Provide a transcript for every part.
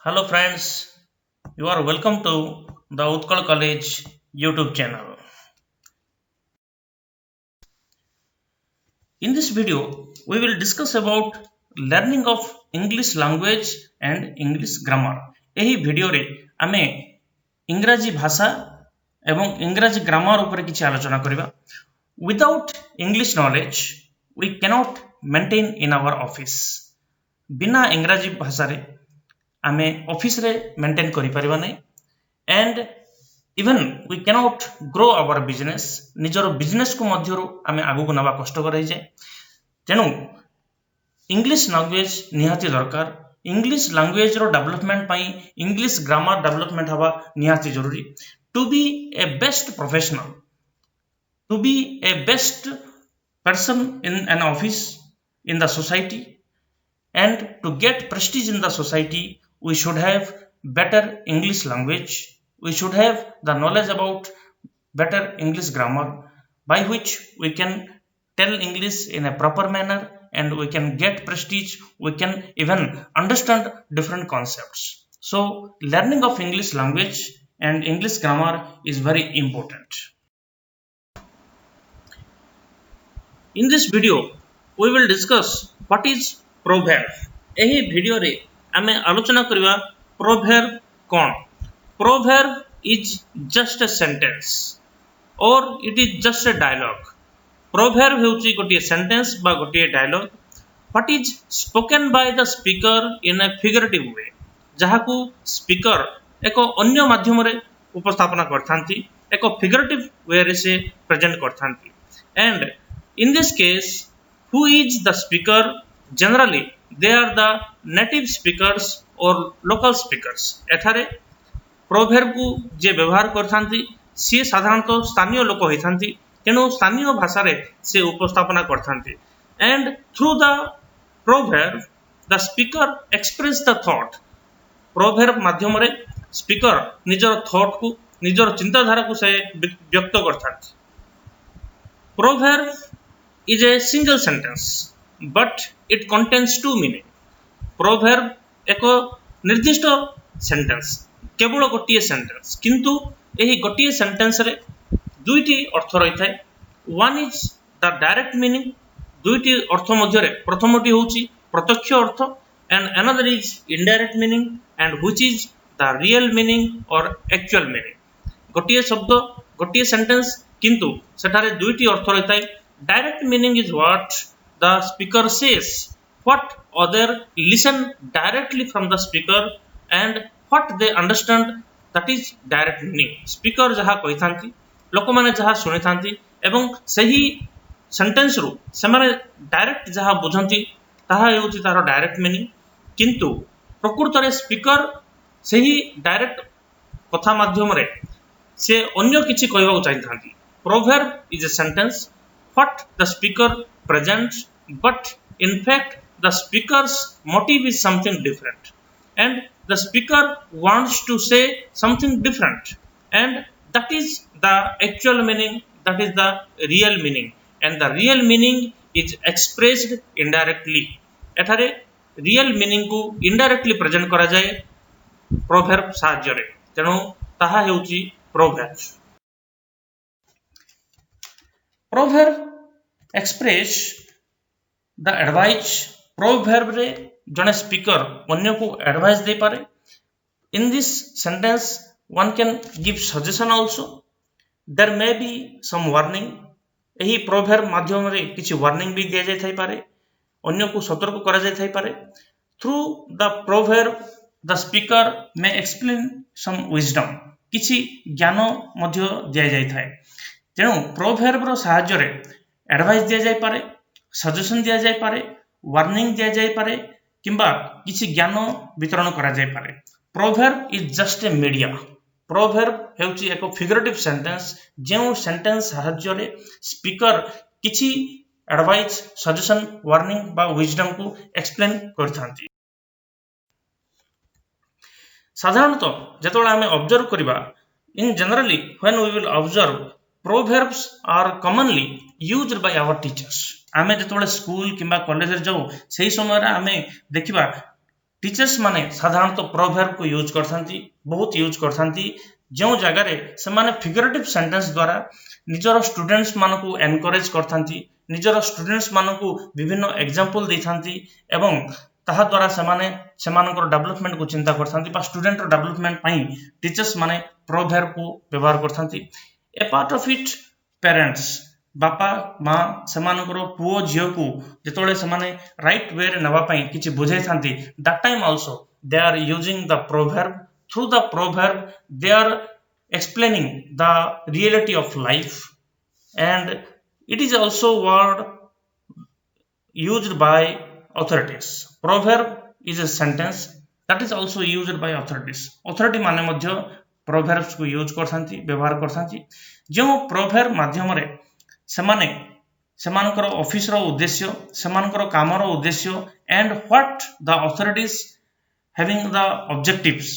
Hello friends, you are welcome to the Utkal College YouTube channel. In this video, we will discuss about learning of English language and English grammar. ଏହି ଭିଡିଓରେ ଆମେ ଇଂରାଜୀ ଭାଷା ଏବଂ ଇଂରାଜୀ grammar ଉପରେ କିଛି ଆଲୋଚନା କରିବା. Without English knowledge, we cannot maintain in our office. बिना इंग्राजी भाषाରେ ଆମେ ଅଫିସରେ ମେଣ୍ଟେନ୍ କରିପାରିବା ନାହିଁ and even we cannot grow our business ନିଜର ବିଜନେସ୍ କୁ ମଧ୍ୟରୁ ଆମେ ଆଗକୁ ନେବା କଷ୍ଟକର ହେଇଯାଏ ତେଣୁ ଇଂଲିଶ ଲାଙ୍ଗୁଏଜ ନିହାତି ଦରକାର ଇଂଲିଶ ଲାଙ୍ଗୁଏଜ ର ଡେଭଲପମେଣ୍ଟ ପାଇଁ ଇଂଲିଶ ଗ୍ରାମାର ଡେଭଲପମେଣ୍ଟ ହେବା ନିହାତି ଜରୁରୀ to be a best professional to be a best person in an office in the society and to get prestige in the society we should have better English language we should have the knowledge about better English grammar by which we can tell English in a proper manner and we can get prestige we can even understand different concepts so learning of English language and English grammar is very important. In this video we will discuss what is proverb. ଏହି ଭିଡିଓରେ ଆମେ ଆଲୋଚନା କରିବା proverb କ'ଣ proverb is just a sentence or it is just a dialogue. proverb ହେଉଛି ଗୋଟିଏ sentence ବା ଗୋଟିଏ ଡାୟଲଗ what is spoken by the speaker in a figurative way ଯାହାକୁ ସ୍ପିକର ଏକ ଅନ୍ୟ ମାଧ୍ୟମରେ ଉପସ୍ଥାପନା କରିଥାନ୍ତି ଏକ figurative ୱେରେ ସେ ପ୍ରେଜେଣ୍ଟ କରିଥାନ୍ତି and in this case who is the speaker generally they are the native speakers or local speakers एठारे proverb को जे व्यवहार करथांती सी साधारणतः स्थानीय लोक होइथांती तेणु स्थानीय भाषा रे से उपस्थापना करथांती and through the proverb the speaker express the thought proverb माध्यम रे स्पीकर निजर थॉट को निजर चिंताधारा को से व्यक्त करथांती proverb is a single sentence but it contains two meaning proverb एक निर्दिष्ट सेंटेंस केवल गोटिए सेंटेंस किंतु एही गोटिए सेंटेंस रे दुईटी अर्थ रही थाए one is the direct meaning दुईटी अर्थ मध्य रे प्रथमटी होची प्रत्यक्ष अर्थ and another is indirect meaning and which is the real meaning or actual meaning गोटिए शब्द गोटिए सेंटेंस किंतु सेठारे दुईटी अर्थ रही थाए direct meaning is what the speaker says what other listen directly from the speaker and what they understand that is direct meaning speaker jaha कहथांती लोक माने jaha सुनिथांती एवं सही सेंटेंस रु से माने डायरेक्ट jaha बुझंती ताहा हेउची तारो डायरेक्ट मीनिंग किंतु प्रकृत रे स्पीकर सही डायरेक्ट कथा माध्यम रे से अन्य किछि कहबा चाहथांती proverb is a sentence what the speaker presents but in fact the speaker's motive is something different and the speaker wants to say something different and that is the actual meaning that is the real meaning and the real meaning is expressed indirectly एठारे real meaning को indirectly present करा जाए proverb साहाय्य रे तेणु ताहा हेउची proverb proverb express the advice proverb रे जने स्पीकर अन्य को एडवाइस दे पारे in this sentence one can give suggestion also there may be some warning एही proverb माध्यम रे किछि warning भी दिया जाय थाई पारे अन्य को सतर्क करा जाय थाई पारे through the proverb the speaker may explain some wisdom किछि ज्ञान मध्य दिया जाय थाए तेणु proverb रो सहाय्य रे एडवाइस दिया जाय पारे सजेशन दिया जाय पारे वार्निंग दिया जाय पारे किंबा किछि ज्ञान वितरण करा जाय पारे proverb is just a media proverb हेउची एक फिगरेटिव सेंटेंस जेउ सेंटेंस सहाय्य रे स्पीकर किछि एडवाइस सजेशन वार्निंग बा विजडम को एक्सप्लेन करथांती साधारणतः जेतोला हमें ऑब्जर्व करिबा in generally when we will observe proverbs are commonly used by our teachers आमे जेतोले स्कूल किंबा कॉलेज रे जाऊ सेही समय रे आमे देखिबा टीचर्स माने साधारणतः प्रोवर्ब को यूज करथांती बहुत यूज करथांती जो जगह रे से माने फिगरेटिव सेंटेंस द्वारा निजर स्टूडेंट्स मानकू एनकरेज करथांती निजर स्टूडेंट्स मानकू विभिन्न एग्जांपल देथांती एवं ताहा द्वारा सेमानकर डेवलपमेंट को चिंता करथांती बा स्टूडेंट डेवलपमेंट पई टीचर्स माने प्रोवर्ब को व्यवहार करथांती ए पार्ट ऑफ इट पेरेंट्स बापा माँ सेमानकर पुओ झियो को जेतोले सेमाने राइट वे रे नवा पई किछि बुझाई थांती that time also they are using the proverb through the proverb they are explaining the reality of life and it is also word used by authorities proverb is a sentence that is also used by authorities authority माने मध्य proverbs को use करथांती व्यवहार करथांती जो proverb माध्यम रे सेमाने सेमानकर office रो उद्देश्य सेमानकर काम रो उद्देश्य and what the authorities having the objectives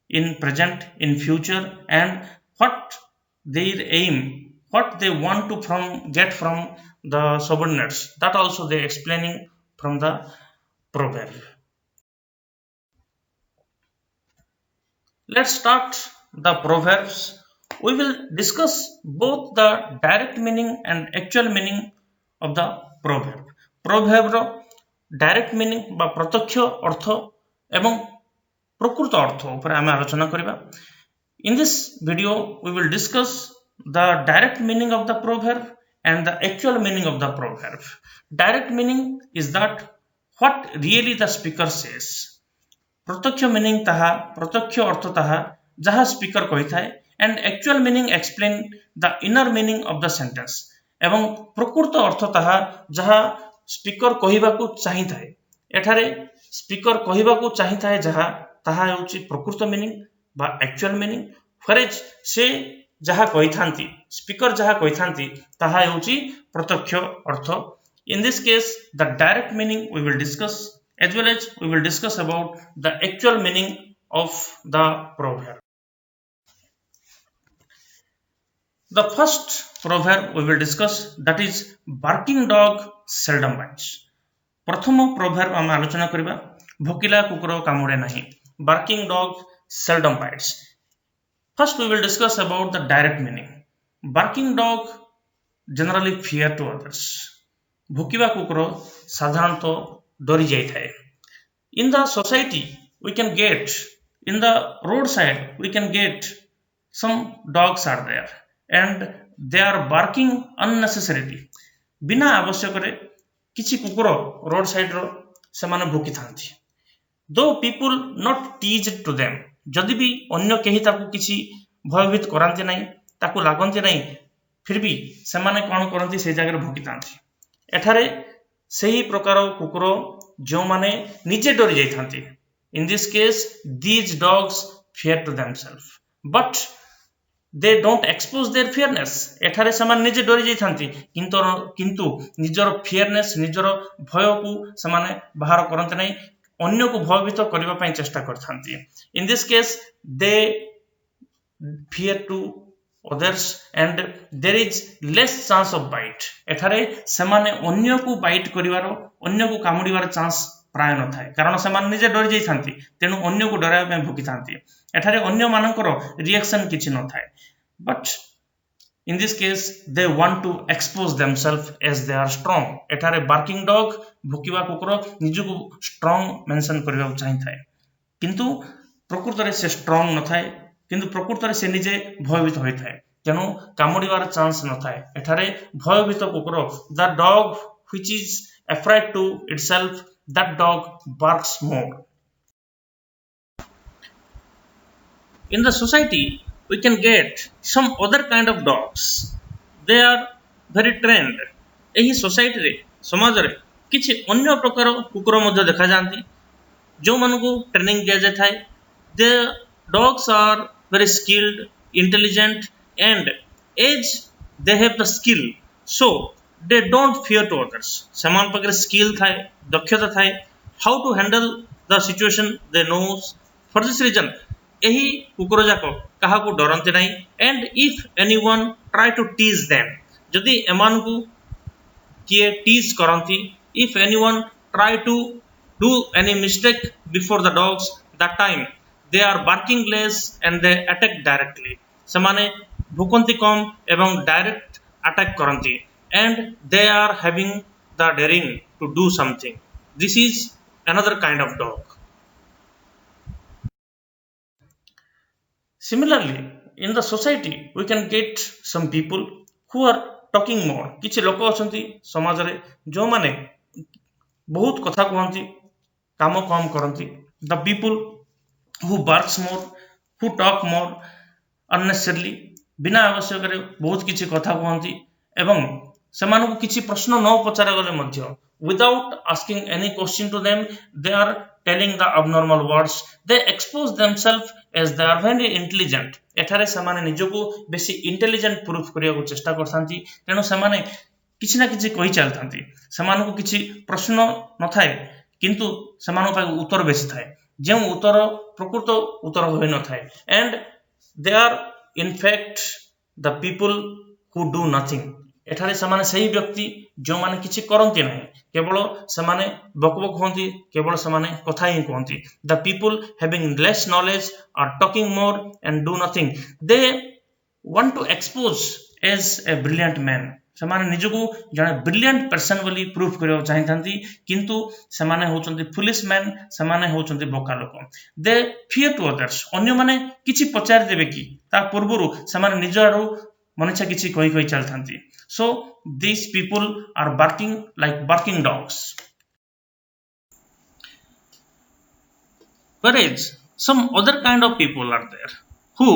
in present in future and what their aim what they want to get from the subordinates that also they explaining from the proverb. Let's start the proverbs. We will discuss both the direct meaning and actual meaning of the proverb. proverb ro direct meaning बा प्रत्यक्ष अर्थ एवं प्रकृत अर्थ ऊपर आम आलोचना करिबा. In this video we will discuss the direct meaning of the proverb and the actual meaning of the proverb. Direct meaning is that what really the speaker says. प्रत्यक्ष meaning ताहा प्रत्यक्ष अर्थ ताहा जहा स्पीकर कहि थाए and actual meaning explain the inner meaning of the sentence. एवं प्रकृत अर्थ ताहा जहा स्पीकर कहिबा को चाहि थाए. एठारे स्पीकर कहिबा को चाहि थाए जहा ताहा होची प्रकृत मीनिंग बा एक्चुअल मीनिंग फरेज से जहा कहि थांती स्पीकर जहा कहि थांती ताहा होची प्रत्यक्ष अर्थ. In this case the direct meaning we will discuss as well as we will discuss about the actual meaning of the proverb. The first proverb we will discuss that is barking dog seldom bites. प्रथम proverb हम आलोचना करिबा भोकिला कुकुर कामुडे नाही. Barking dog seldom bites. First we will discuss about the direct meaning. Barking dog generally fear to others. भोकिबा कुकुर साधारणतः डरी जाई थाए. In the society we can get in the roadside we can get some dogs are there and they are barking unnecessarily. बिना आवश्यक रे किछि कुकुर रोड साइड रो से माने भोकी थांती. Though people not teased to them जदि भी अन्य केही ताकू किछि भयभीत करांती नाही ताकू लागंती नाही फिर भी से माने कोन करंती से जगह भोकी थांती. एठारे सही प्रकार कुकुर जो माने निजे डरी जाई थांती. In this case these dogs fear to themselves but they don't expose their fearness. एठारे समान निजे डरी जाई थांती किंतु निजर fearness निजर भय को समाने बाहर करंती नाही अन्य को भयभीत करबा पई चेष्टा करथांती. In this case they fear to others and there is less chance of bite. एठारे समाने अन्य को बाइट करिवारो अन्य को कामुडीवार चांस प्राय न थाए कारण समान निजे डरी जाई थांती तेनु अन्य को डराबा पई भोकी थांती. एठारे अन्य मानकर रिएक्शन किछि न थाए but in this case they want to expose themselves as they are strong. एठारे barking dog भोकिबा कुकुर निजु को strong मेंशन करबा चाहि थाए किंतु प्रकृत रे से strong न थाए किंतु प्रकृत रे से निजे भयभीत होई थाए तेनु कामुडीवार चांस न थाए. एठारे भयभीत कुकुर the dog which is afraid to itself that dog barks more. In the society we can get some other kind of dogs. They are very trained. एही सोसाइटी रे समाज रे किछि अन्य प्रकार कुकुर मध्ये देखा जानती जो मानको ट्रेनिंग दिया जाय थाए. The dogs are very skilled, intelligent and as they have the skill so they don't fear to others. समान प्रकार स्किल थाए दक्षता थाए how to handle the situation they knows. For this reason एही कुकुर जाको कहा को डरंते नहीं and if anyone try to tease them जदि एमान को किए tease करंती if anyone try to do any mistake before the dogs, that time they are barking less and they attack directly. ସେମାନେ ଭୁକନ୍ତି କମ ଏବଂ direct attack କରନ୍ତି and they are having the daring to do something. This is another kind of dog. Similarly, in the society we can get some people who are talking more. କିଛି ଲୋକ ଅଛନ୍ତି ସମାଜରେ ଯେଉଁମାନେ ବହୁତ କଥା କୁହନ୍ତି କାମ କମ କରନ୍ତି. The people who barks more, who talk more unnecessarily, ବିନା ଆବଶ୍ୟକରେ ବହୁତ କିଛି କଥା କୁହନ୍ତି ଏବଂ ସେମାନଙ୍କୁ କିଛି ପ୍ରଶ୍ନ ନ ପଚରାଗଲେ ମଧ୍ୟ without asking any question to them they are telling the abnormal words. They expose themselves as they are very intelligent. ଏଠାରେ ସେମାନେ ନିଜକୁ ବେଶୀ ଇଣ୍ଟେଲିଜେଣ୍ଟ ପ୍ରୁଫ୍ କରିବାକୁ ଚେଷ୍ଟା କରିଥାନ୍ତି. ତେଣୁ ସେମାନେ କିଛି ନା କିଛି କହି ଚାଲିଥାନ୍ତି. ସେମାନଙ୍କୁ କିଛି ପ୍ରଶ୍ନ ନଥାଏ କିନ୍ତୁ ସେମାନଙ୍କ ପାଇଁ ଉତ୍ତର ବେଶୀ ଥାଏ, ଯେଉଁ ଉତ୍ତର ପ୍ରକୃତ ଉତ୍ତର ହୋଇନଥାଏ. and they are in fact the people who do nothing. ଏଠାରେ ସେମାନେ ସେହି ବ୍ୟକ୍ତି ଯେଉଁମାନେ କିଛି କରନ୍ତି ନାହିଁ, କେବଳ ସେମାନେ ବକବକ ହୁଅନ୍ତି, କେବଳ ସେମାନେ କଥା ହିଁ କୁହନ୍ତି. The people having less knowledge are talking more and do nothing. They want to expose as a brilliant man. ସେମାନେ ନିଜକୁ ଜଣେ ବ୍ରିଲିଆଣ୍ଟ ପର୍ସନ ବୋଲି ପ୍ରୁଭ୍ କରିବାକୁ ଚାହିଁଥାନ୍ତି କିନ୍ତୁ ସେମାନେ ହେଉଛନ୍ତି ଫୁଲିଶ ମ୍ୟାନ୍, ସେମାନେ ହେଉଛନ୍ତି ବୋକା ଲୋକ. ଦେ ଫିୟର ଟୁ ଅଦର୍ସ. ଅନ୍ୟମାନେ କିଛି ପଚାରିଦେବେ କି ତା ପୂର୍ବରୁ ସେମାନେ ନିଜ ଆଡ଼ୁ ମନିଚ୍ଛା କିଛି କହି କହି ଚାଲିଥାନ୍ତି. So these people are barking like barking dogs. Whereas some other kind of people are there who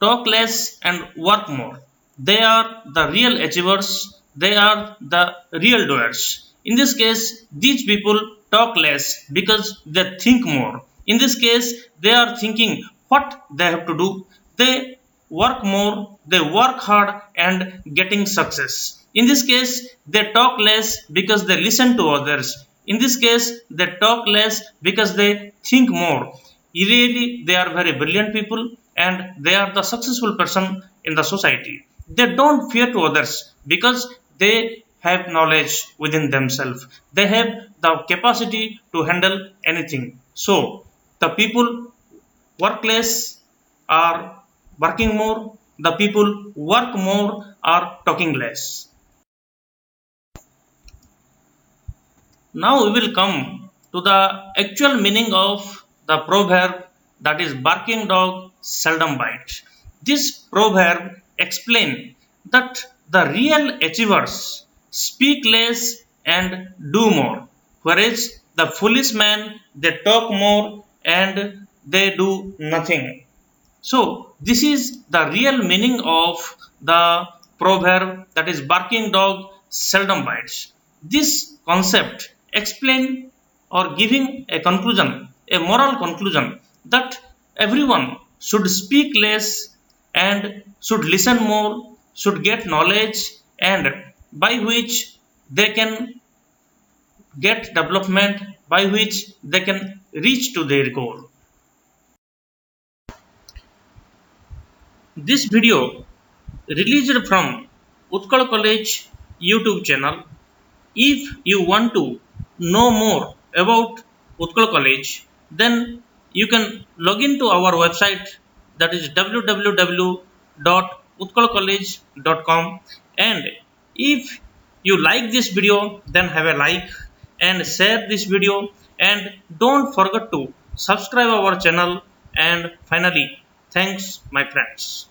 talk less and work more. They are the real achievers. They are the real doers. In this case, these people talk less because they think more. In this case, they are thinking what they have to do. They work more, they work hard and getting success. In this case, they talk less because they listen to others. In this case, they talk less because they think more. Really, they are very brilliant people and they are the successful person in the society. They don't fear to others because they have knowledge within themselves. They have the capacity to handle anything. So, the people work less are working more, the people work more are talking less. Now we will come to the actual meaning of the proverb, that is barking dog seldom bites. This proverb explains that the real achievers speak less and do more, whereas the foolish man they talk more and they do nothing. So this is the real meaning of the proverb, that is barking dog seldom bites. This concept explain or giving a conclusion, a moral conclusion, that everyone should speak less and should listen more, should get knowledge, and by which they can get development, by which they can reach to their goal. This video released from Utkal College YouTube channel. If you want to know more about Utkal College, then you can log into our website, that is www.utkalcollege.com. and if you like this video, then have a like and share this video, and don't forget to subscribe our channel. And finally, thanks my friends.